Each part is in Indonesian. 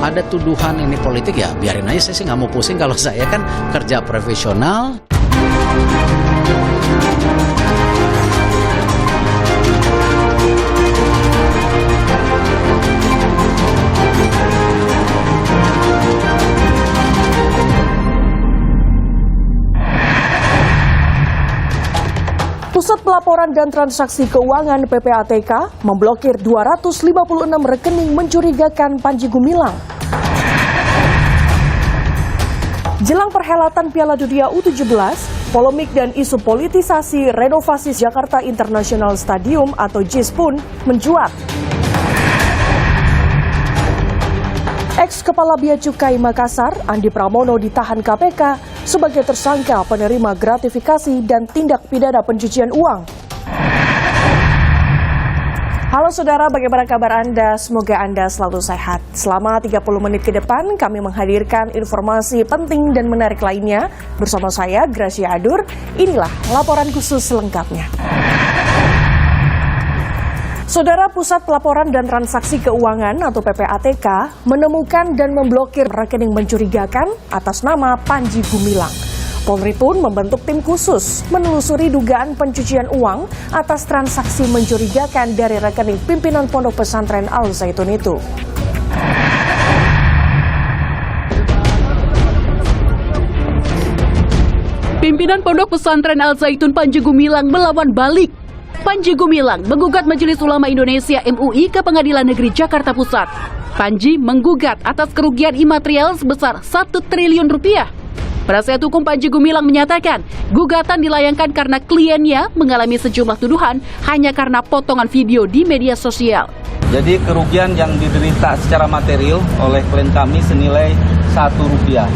ada tuduhan ini politik, ya biarin aja, saya sih nggak mau pusing, kalau saya kan kerja profesional. Pusat Pelaporan dan Transaksi Keuangan PPATK memblokir 256 rekening mencurigakan Panji Gumilang. Jelang perhelatan Piala Dunia U17, polemik dan isu politisasi renovasi Jakarta International Stadium atau JIS pun mencuat. Ex-Kepala Bea Cukai Makassar, Andi Pramono ditahan KPK sebagai tersangka penerima gratifikasi dan tindak pidana pencucian uang. Halo saudara, bagaimana kabar Anda? Semoga Anda selalu sehat. Selama 30 menit ke depan, kami menghadirkan informasi penting dan menarik lainnya. Bersama saya, Gracia Adur, inilah laporan khusus selengkapnya. Saudara, Pusat Pelaporan dan Transaksi Keuangan atau PPATK menemukan dan memblokir rekening mencurigakan atas nama Panji Gumilang. Polri pun membentuk tim khusus menelusuri dugaan pencucian uang atas transaksi mencurigakan dari rekening pimpinan Pondok Pesantren Al Zaitun itu. Pimpinan Pondok Pesantren Al Zaitun Panji Gumilang melawan balik. Panji Gumilang menggugat Majelis Ulama Indonesia MUI ke Pengadilan Negeri Jakarta Pusat. Panji menggugat atas kerugian imaterial sebesar 1 triliun rupiah. Penasihat hukum Panji Gumilang menyatakan, gugatan dilayangkan karena kliennya mengalami sejumlah tuduhan hanya karena potongan video di media sosial. Jadi kerugian yang diderita secara material oleh klien kami senilai 1 rupiah.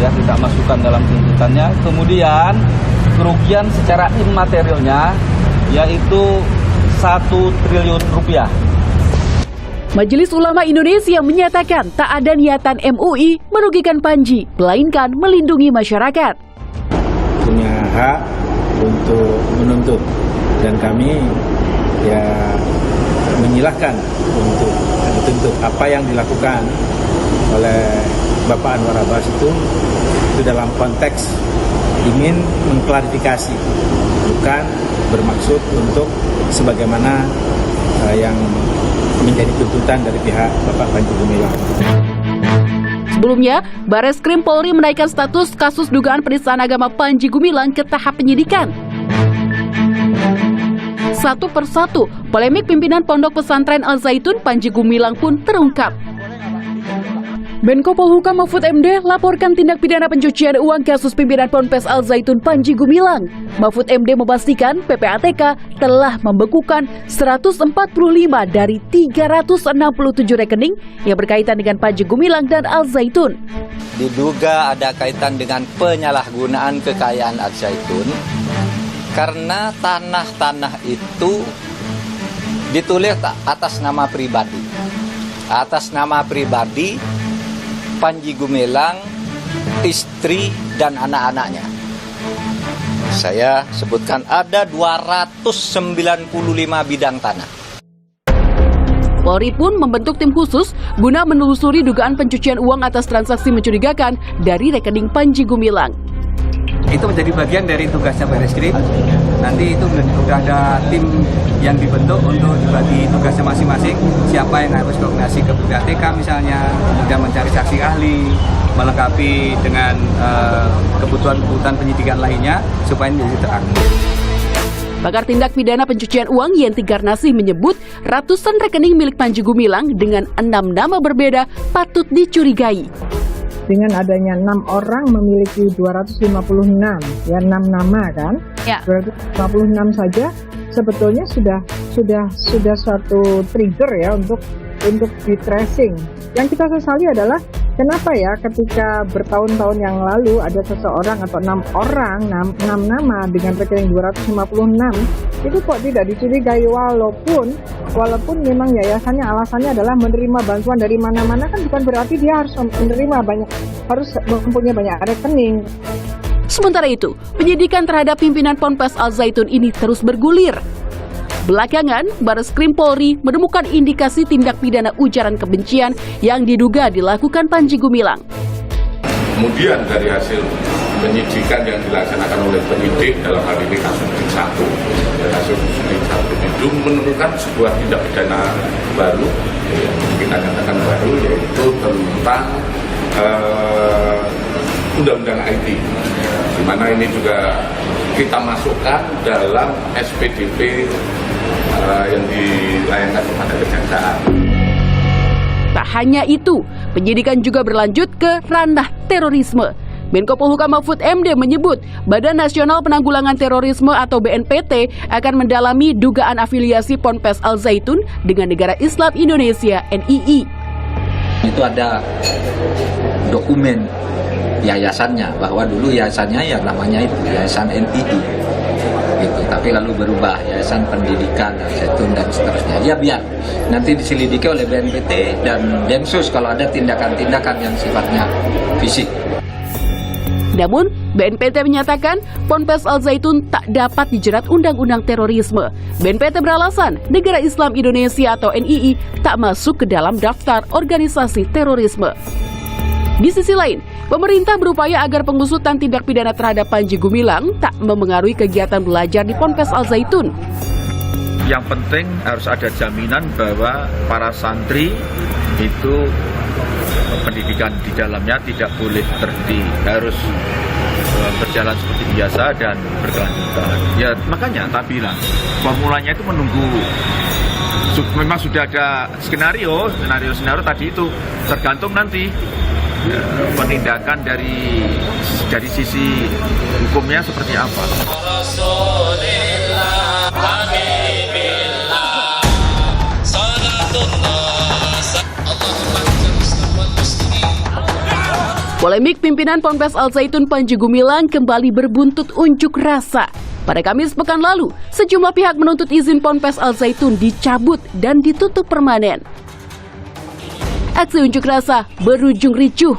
Ya, tidak masukkan dalam tuntutannya. Kemudian kerugian secara imaterialnya yaitu 1 triliun rupiah. Majelis Ulama Indonesia menyatakan tak ada niatan MUI merugikan Panji, melainkan melindungi masyarakat. Punya hak untuk menuntut dan kami ya menyilahkan untuk dituntut. Apa yang dilakukan oleh Bapak Anwar Abbas itu dalam konteks ingin mengklarifikasi, bukan bermaksud untuk sebagaimana yang menjadi tuntutan dari pihak Bapak Panji Gumilang. Sebelumnya, Bareskrim Polri menaikkan status kasus dugaan penistaan agama Panji Gumilang ke tahap penyidikan. Satu persatu, polemik pimpinan Pondok Pesantren Al Zaitun Panji Gumilang pun terungkap. Menko Polhukam Mahfud MD laporkan tindak pidana pencucian uang kasus pimpinan Ponpes Al Zaitun Panji Gumilang. Mahfud MD memastikan PPATK telah membekukan 145 dari 367 rekening yang berkaitan dengan Panji Gumilang dan Al Zaitun. Diduga ada kaitan dengan penyalahgunaan kekayaan Al Zaitun karena tanah-tanah itu ditulis atas nama pribadi. Atas nama pribadi Panji Gumilang, istri, dan anak-anaknya. Saya sebutkan ada 295 bidang tanah. Polri pun membentuk tim khusus guna menelusuri dugaan pencucian uang atas transaksi mencurigakan dari rekening Panji Gumilang. Itu menjadi bagian dari tugasnya Bareskrim. Nanti itu sudah ada tim yang dibentuk untuk dibagi tugasnya masing-masing. Siapa yang harus koordinasi ke PPATK misalnya, kemudian mencari saksi ahli, melengkapi dengan kebutuhan-kebutuhan penyidikan lainnya supaya menjadi terang. Pakar tindak pidana pencucian uang Yenti Garnasih menyebut ratusan rekening milik Panji Gumilang dengan 6 nama berbeda patut dicurigai. Dengan adanya 6 orang memiliki 256, ya 6 nama kan, ya. 256 saja sebetulnya sudah suatu trigger ya untuk di tracing. Yang kita sesali adalah kenapa ya ketika bertahun-tahun yang lalu ada seseorang atau 6 orang, 6 nama dengan rekening 256 itu kok tidak dicurigai walaupun memang yayasannya alasannya adalah menerima bantuan dari mana-mana, kan bukan berarti dia harus mempunyai banyak rekening. Sementara itu, penyidikan terhadap pimpinan Ponpes Al Zaitun ini terus bergulir. Belakangan, Bareskrim Polri menemukan indikasi tindak pidana ujaran kebencian yang diduga dilakukan Panji Gumilang. Kemudian dari hasil penyidikan yang dilaksanakan oleh penyidik dalam hal ini kasus Dik 1, kasus Dik 1 itu menemukan sebuah tindak pidana baru, kita katakan baru, yaitu tentang undang-undang IT, di mana ini juga kita masukkan dalam SPDP yang dilayangkan kepada kejaksaan. Tak hanya itu, penyidikan juga berlanjut ke ranah terorisme. Menko Polhukam Mahfud MD menyebut Badan Nasional Penanggulangan Terorisme atau BNPT akan mendalami dugaan afiliasi Ponpes Al Zaitun dengan Negara Islam Indonesia (NII). Itu ada dokumen yayasannya, bahwa dulu yayasannya ya namanya itu Yayasan NII gitu, tapi lalu berubah Yayasan Pendidikan Al Zaitun dan seterusnya. Ya biar nanti diselidiki oleh BNPT dan Densus kalau ada tindakan-tindakan yang sifatnya fisik. Namun, BNPT menyatakan Ponpes Al Zaitun tak dapat dijerat undang-undang terorisme. BNPT beralasan Negara Islam Indonesia atau NII tak masuk ke dalam daftar organisasi terorisme. Di sisi lain, pemerintah berupaya agar pengusutan tindak pidana terhadap Panji Gumilang tak memengaruhi kegiatan belajar di Ponpes Al Zaitun. Yang penting harus ada jaminan bahwa para santri itu pendidikan di dalamnya tidak boleh terhenti, harus berjalan seperti biasa dan berkelanjutan. Ya makanya tak bilang, formulanya itu menunggu. Memang sudah ada skenario tadi itu, tergantung nanti penindakan dari sisi hukumnya seperti apa. Polemik pimpinan Ponpes Al Zaitun Panji Gumilang kembali berbuntut unjuk rasa. Pada Kamis pekan lalu, sejumlah pihak menuntut izin Ponpes Al Zaitun dicabut dan ditutup permanen. Aksi unjuk rasa berujung ricuh.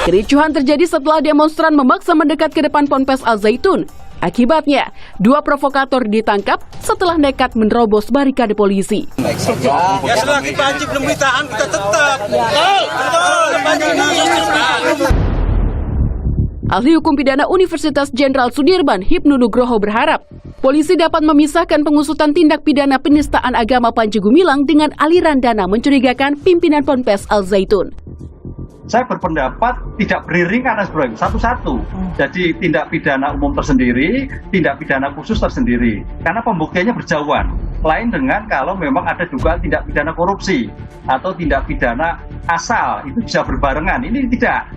Kericuhan terjadi setelah demonstran memaksa mendekat ke depan Ponpes Al Zaitun. Akibatnya, 2 provokator ditangkap setelah nekat menerobos barikade polisi. Ya selagi Panji belum ditahan, kita tetap. Ahli Hukum Pidana Universitas Jenderal Sudirman, Hipnu Nugroho berharap polisi dapat memisahkan pengusutan tindak pidana penistaan agama Panji Gumilang dengan aliran dana mencurigakan pimpinan Ponpes Al Zaitun. Saya berpendapat tidak beriringan satu-satu. Jadi tindak pidana umum tersendiri, tindak pidana khusus tersendiri. Karena pembuktiannya berjauhan. Lain dengan kalau memang ada dugaan tindak pidana korupsi atau tindak pidana asal, itu bisa berbarengan. Ini tidak.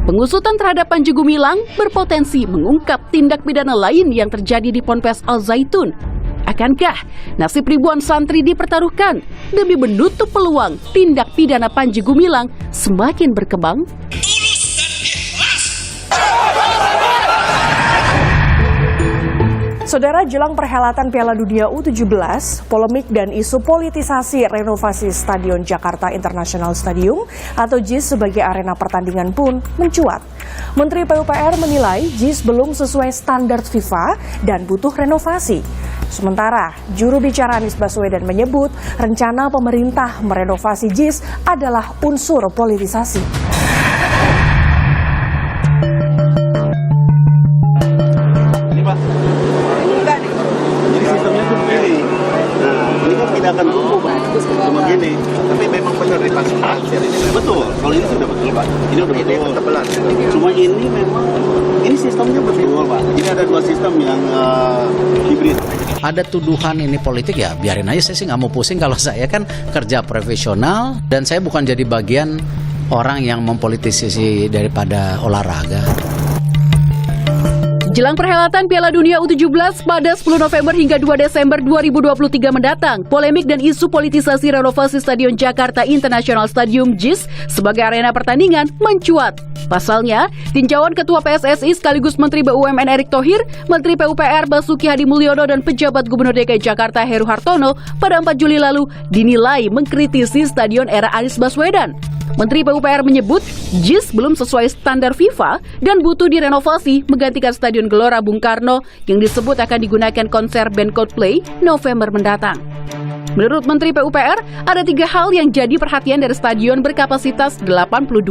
Pengusutan terhadap Panji Gumilang berpotensi mengungkap tindak pidana lain yang terjadi di Ponpes Al Zaitun. Akankah nasib ribuan santri dipertaruhkan demi menutup peluang tindak pidana Panji Gumilang semakin berkembang? Saudara, jelang perhelatan Piala Dunia U17, polemik dan isu politisasi renovasi Stadion Jakarta International Stadium atau JIS sebagai arena pertandingan pun mencuat. Menteri PUPR menilai JIS belum sesuai standar FIFA dan butuh renovasi. Sementara, juru bicara Anies Baswedan menyebut rencana pemerintah merenovasi JIS adalah unsur politisasi. Akan tumbuh Pak, cuma gini, tapi memang benar dipasang. Betul, kalau ini sudah betul Pak, ini udah betul. Cuma ini memang, ini sistemnya betul Pak, ini ada 2 sistem yang hibrid. Ada tuduhan ini politik, ya biarin aja, saya sih nggak mau pusing. Kalau saya kan kerja profesional dan saya bukan jadi bagian orang yang mempolitisasi daripada olahraga. Jelang perhelatan Piala Dunia U17 pada 10 November hingga 2 Desember 2023 mendatang, polemik dan isu politisasi renovasi Stadion Jakarta International Stadium JIS sebagai arena pertandingan mencuat. Pasalnya, tinjauan Ketua PSSI sekaligus Menteri BUMN Erick Thohir, Menteri PUPR Basuki Hadi Mulyono dan pejabat Gubernur DKI Jakarta Heru Hartono pada 4 Juli lalu dinilai mengkritisi stadion era Anies Baswedan. Menteri PUPR menyebut JIS belum sesuai standar FIFA dan butuh direnovasi menggantikan Stadion Gelora Bung Karno yang disebut akan digunakan konser band Coldplay November mendatang. Menurut Menteri PUPR, ada 3 hal yang jadi perhatian dari stadion berkapasitas 82.000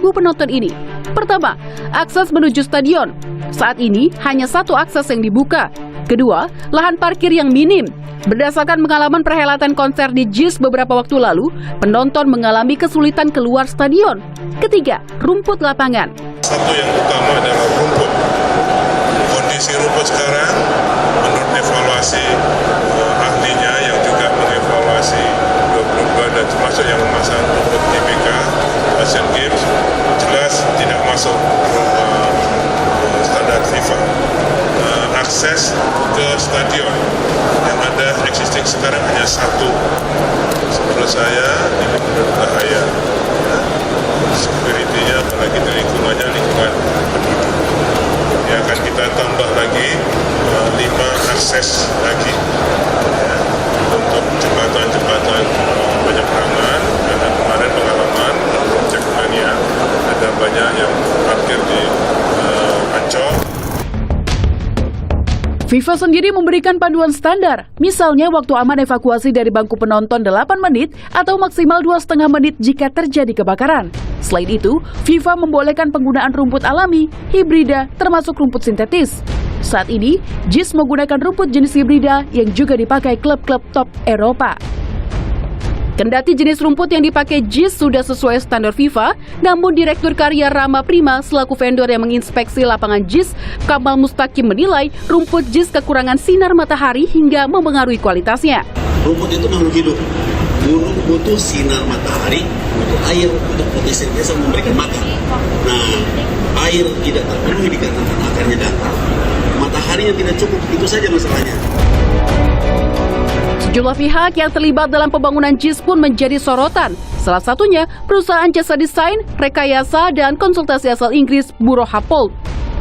penonton ini. Pertama, akses menuju stadion. Saat ini hanya 1 akses yang dibuka. Kedua, lahan parkir yang minim. Berdasarkan pengalaman perhelatan konser di JIS beberapa waktu lalu, penonton mengalami kesulitan keluar stadion. Ketiga, rumput lapangan. Satu yang utama adalah rumput. Kondisi rumput sekarang, menurut evaluasi ahlinya yang juga mengevaluasi 22 dan termasuk yang memasang rumput GBK Asian Games, jelas tidak masuk standar FIFA. Akses ke stadion yang ada existing sekarang hanya 1. Menurut saya ini berbahaya. Security-nya apalagi di lingkungannya lingkungan penduduk. Ya, akan kita tambah lagi 5 akses lagi ya, untuk jembatan-jembatan penyeberangan. Karena kemarin pengalaman Project Mania ada banyak yang parkir di Ancol. FIFA sendiri memberikan panduan standar, misalnya waktu aman evakuasi dari bangku penonton 8 menit atau maksimal 2,5 menit jika terjadi kebakaran. Selain itu, FIFA membolehkan penggunaan rumput alami, hibrida, termasuk rumput sintetis. Saat ini, JIS menggunakan rumput jenis hibrida yang juga dipakai klub-klub top Eropa. Kendati jenis rumput yang dipakai JIS sudah sesuai standar FIFA, namun Direktur Karya Rama Prima selaku vendor yang menginspeksi lapangan JIS, Kamal Mustaqim menilai rumput JIS kekurangan sinar matahari hingga mempengaruhi kualitasnya. Rumput itu makhluk hidup, butuh sinar matahari, butuh air untuk fotosintesa memberikan makan. Nah, air tidak terpenuhi dikarenakan akarnya dangkal. Matahari yang tidak cukup, itu saja masalahnya. Sejumlah pihak yang terlibat dalam pembangunan JIS pun menjadi sorotan. Salah satunya perusahaan jasa desain, rekayasa, dan konsultasi asal Inggris Buro Happold.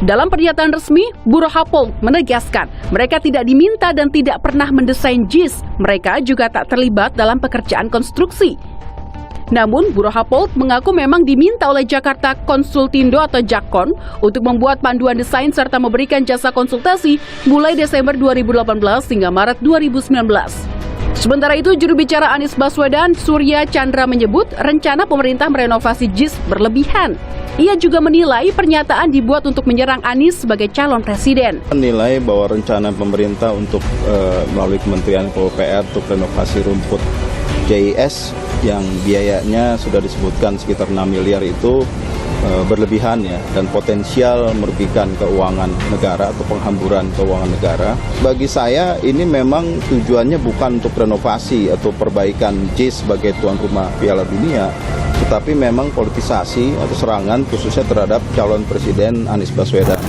Dalam pernyataan resmi, Buro Happold menegaskan mereka tidak diminta dan tidak pernah mendesain JIS. Mereka juga tak terlibat dalam pekerjaan konstruksi. Namun, Buro Happold mengaku memang diminta oleh Jakarta Konsultindo atau Jakon untuk membuat panduan desain serta memberikan jasa konsultasi mulai Desember 2018 hingga Maret 2019. Sementara itu, juru bicara Anies Baswedan, Surya Chandra menyebut rencana pemerintah merenovasi JIS berlebihan. Ia juga menilai pernyataan dibuat untuk menyerang Anies sebagai calon presiden. Menilai bahwa rencana pemerintah untuk melalui Kementerian PUPR untuk renovasi rumput JIS yang biayanya sudah disebutkan sekitar 6 miliar itu berlebihan ya, dan potensial merugikan keuangan negara atau penghamburan keuangan negara. Bagi saya ini memang tujuannya bukan untuk renovasi atau perbaikan JIS sebagai tuan rumah Piala Dunia, tetapi memang politisasi atau serangan khususnya terhadap calon presiden Anies Baswedan.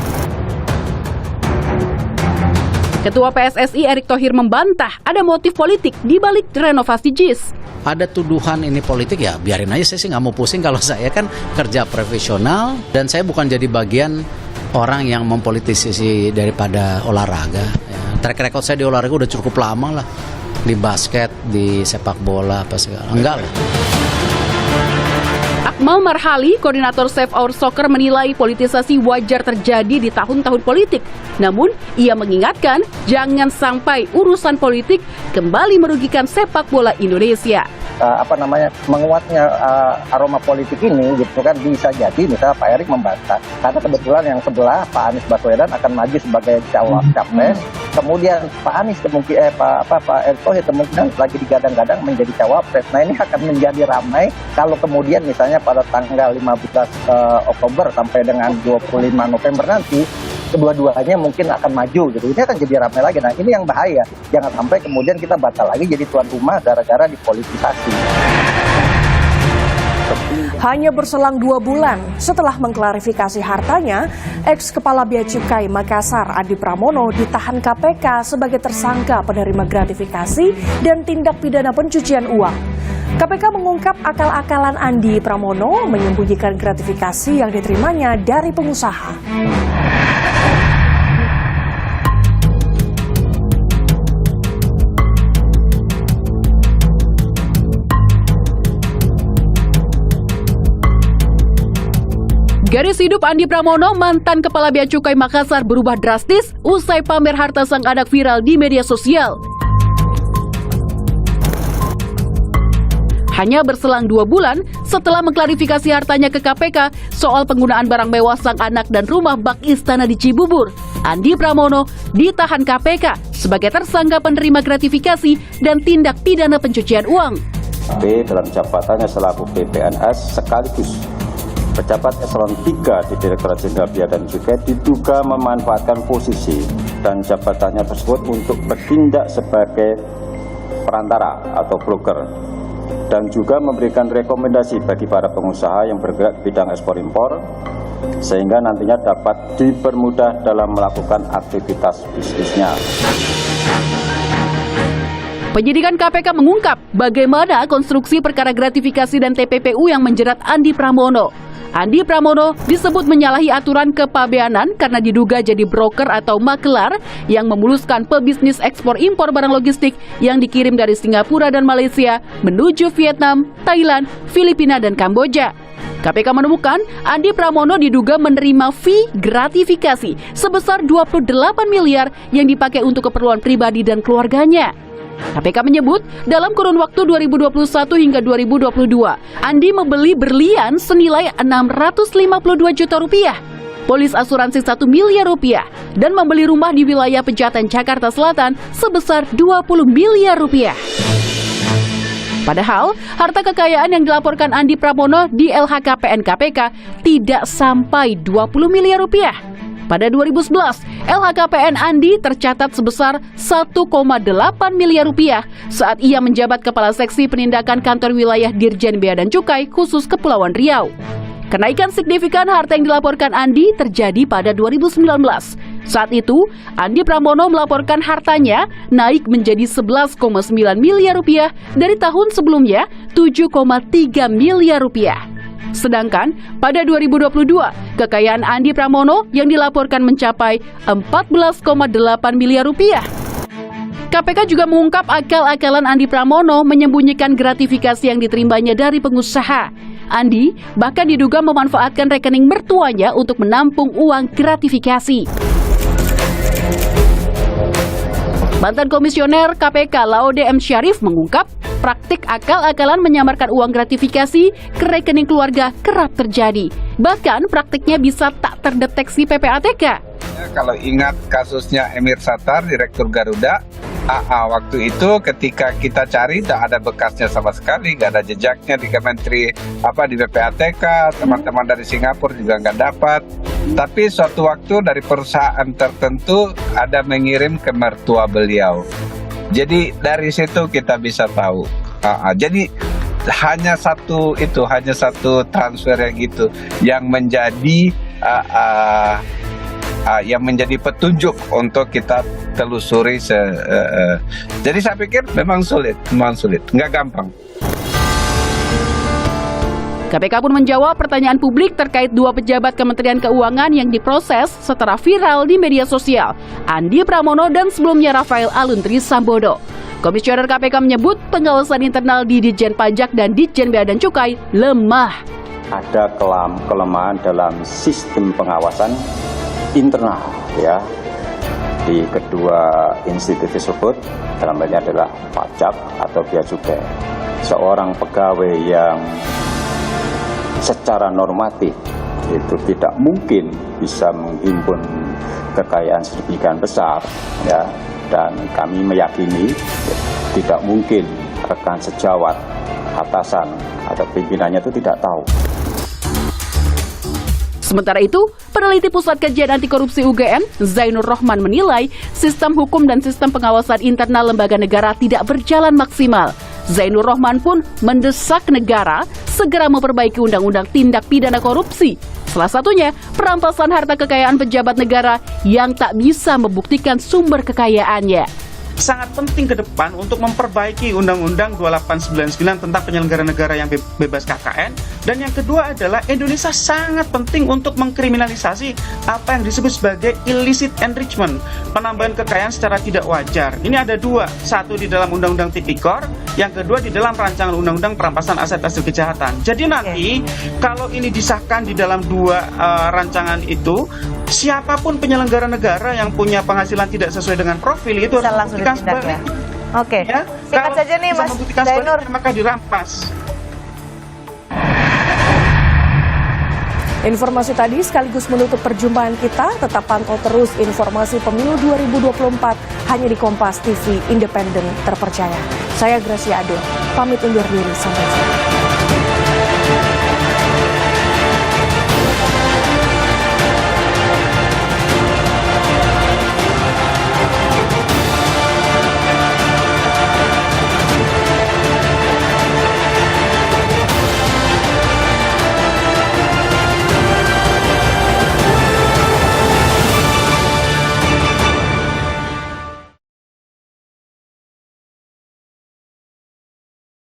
Ketua PSSI Erick Thohir membantah ada motif politik di balik renovasi JIS. Ada tuduhan ini politik, ya biarin aja, saya sih nggak mau pusing. Kalau saya kan kerja profesional dan saya bukan jadi bagian orang yang mempolitisasi daripada olahraga ya. Track record saya di olahraga udah cukup lama lah, di basket, di sepak bola, apa segala, enggak lah. Akmal Marhali, koordinator Save Our Soccer, menilai politisasi wajar terjadi di tahun-tahun politik. Namun, ia mengingatkan jangan sampai urusan politik kembali merugikan sepak bola Indonesia. Menguatnya aroma politik ini gitu kan bisa jadi misalnya Pak Erick membantah karena kebetulan yang sebelah Pak Anies Baswedan akan maju sebagai capres, kemudian Pak Anies Pak Erick Thohir kemungkinan lagi digadang-gadang menjadi cawapres. Nah, ini akan menjadi ramai kalau kemudian misalnya pada tanggal 15 Oktober sampai dengan 25 November nanti kedua-duanya mungkin akan maju gitu. Ini akan jadi ramai lagi. Nah, ini yang bahaya. Jangan sampai kemudian kita batal lagi jadi tuan rumah gara-gara dipolitisasi. Hanya berselang 2 bulan setelah mengklarifikasi hartanya, ex-kepala Bea Cukai Makassar Adi Pramono ditahan KPK sebagai tersangka penerima gratifikasi dan tindak pidana pencucian uang. KPK mengungkap akal-akalan Andi Pramono menyembunyikan gratifikasi yang diterimanya dari pengusaha. Garis hidup Andi Pramono, mantan Kepala Bea Cukai Makassar, berubah drastis usai pamer harta sang anak viral di media sosial. Hanya berselang 2 bulan setelah mengklarifikasi hartanya ke KPK soal penggunaan barang mewah sang anak dan rumah bak istana di Cibubur, Andi Pramono ditahan KPK sebagai tersangka penerima gratifikasi dan tindak pidana pencucian uang. B dalam jabatannya selaku PPNS sekaligus pejabat eselon 3 di Direktorat Jenderal Bea dan Cukai diduga memanfaatkan posisi dan jabatannya tersebut untuk bertindak sebagai perantara atau broker dan juga memberikan rekomendasi bagi para pengusaha yang bergerak di bidang ekspor impor sehingga nantinya dapat dipermudah dalam melakukan aktivitas bisnisnya. Penyidikan KPK mengungkap bagaimana konstruksi perkara gratifikasi dan TPPU yang menjerat Andi Pramono. Andi Pramono disebut menyalahi aturan kepabeanan karena diduga jadi broker atau makelar yang memuluskan pebisnis ekspor impor barang logistik yang dikirim dari Singapura dan Malaysia menuju Vietnam, Thailand, Filipina, dan Kamboja. KPK menemukan Andi Pramono diduga menerima fee gratifikasi sebesar 28 miliar yang dipakai untuk keperluan pribadi dan keluarganya. KPK menyebut dalam kurun waktu 2021 hingga 2022, Andi membeli berlian senilai 652 juta rupiah, polis asuransi 1 miliar rupiah, dan membeli rumah di wilayah Pejaten, Jakarta Selatan sebesar 20 miliar rupiah. Padahal, harta kekayaan yang dilaporkan Andi Pramono di LHKPN KPK tidak sampai 20 miliar rupiah. Pada 2011, LHKPN Andi tercatat sebesar 1,8 miliar rupiah saat ia menjabat Kepala Seksi Penindakan Kantor Wilayah Dirjen Bea dan Cukai khusus Kepulauan Riau. Kenaikan signifikan harta yang dilaporkan Andi terjadi pada 2019. Saat itu, Andi Pramono melaporkan hartanya naik menjadi 11,9 miliar rupiah dari tahun sebelumnya 7,3 miliar rupiah. Sedangkan pada 2022, kekayaan Andi Pramono yang dilaporkan mencapai 14,8 miliar rupiah. KPK juga mengungkap akal-akalan Andi Pramono menyembunyikan gratifikasi yang diterimanya dari pengusaha. Andi bahkan diduga memanfaatkan rekening mertuanya untuk menampung uang gratifikasi. Mantan Komisioner KPK Laude M. Syarif mengungkap praktik akal-akalan menyamarkan uang gratifikasi ke rekening keluarga kerap terjadi. Bahkan praktiknya bisa tak terdeteksi PPATK. Kalau ingat kasusnya Emir Sattar, Direktur Garuda, waktu itu ketika kita cari tak ada bekasnya sama sekali, nggak ada jejaknya di Kementri di PPATK, teman-teman dari Singapura juga nggak dapat. Tapi suatu waktu dari perusahaan tertentu ada mengirim ke mertua beliau. Jadi dari situ kita bisa tahu. Jadi hanya satu transfer yang gitu yang menjadi petunjuk untuk kita telusuri. Jadi saya pikir memang sulit, nggak gampang. KPK pun menjawab pertanyaan publik terkait 2 pejabat Kementerian Keuangan yang diproses setelah viral di media sosial, Andi Pramono dan sebelumnya Rafael Aluntri Sambodo. Komisioner KPK menyebut pengawasan internal di Ditjen Pajak dan Ditjen Bea dan Cukai lemah. Ada kelemahan dalam sistem pengawasan internal ya di kedua institusi tersebut, dalam hal ini adalah pajak atau bea cukai. Seorang pegawai yang secara normatif itu tidak mungkin bisa menghimpun kekayaan sedemikian besar ya, dan kami meyakini tidak mungkin rekan sejawat, atasan atau pimpinannya itu tidak tahu. Sementara itu, peneliti Pusat Kajian Anti Korupsi UGM, Zainur Rohman menilai sistem hukum dan sistem pengawasan internal lembaga negara tidak berjalan maksimal. Zainur Rohman pun mendesak negara segera memperbaiki Undang-Undang Tindak Pidana Korupsi. Salah satunya, perampasan harta kekayaan pejabat negara yang tak bisa membuktikan sumber kekayaannya. sangat penting ke depan untuk memperbaiki Undang-Undang 2899 tentang penyelenggara negara yang bebas KKN. Dan yang kedua adalah Indonesia sangat penting untuk mengkriminalisasi apa yang disebut sebagai illicit enrichment, penambahan kekayaan secara tidak wajar. Ini ada dua, satu di dalam Undang-Undang Tipikor, yang kedua di dalam rancangan Undang-Undang Perampasan Aset Hasil Kejahatan. Jadi nanti kalau ini disahkan di dalam dua rancangan itu, siapapun penyelenggara negara yang punya penghasilan tidak sesuai dengan profil itu harus membuktikan sebaliknya. Oke, Ya, singkat kalau saja nih bisa Mas membuktikan Zainur. sebaliknya, maka dirampas. Informasi tadi sekaligus menutup perjumpaan kita. Tetap pantau terus informasi pemilu 2024 hanya di Kompas TV, independen, terpercaya. Saya Gracia Adul, pamit undur diri, sampai jumpa.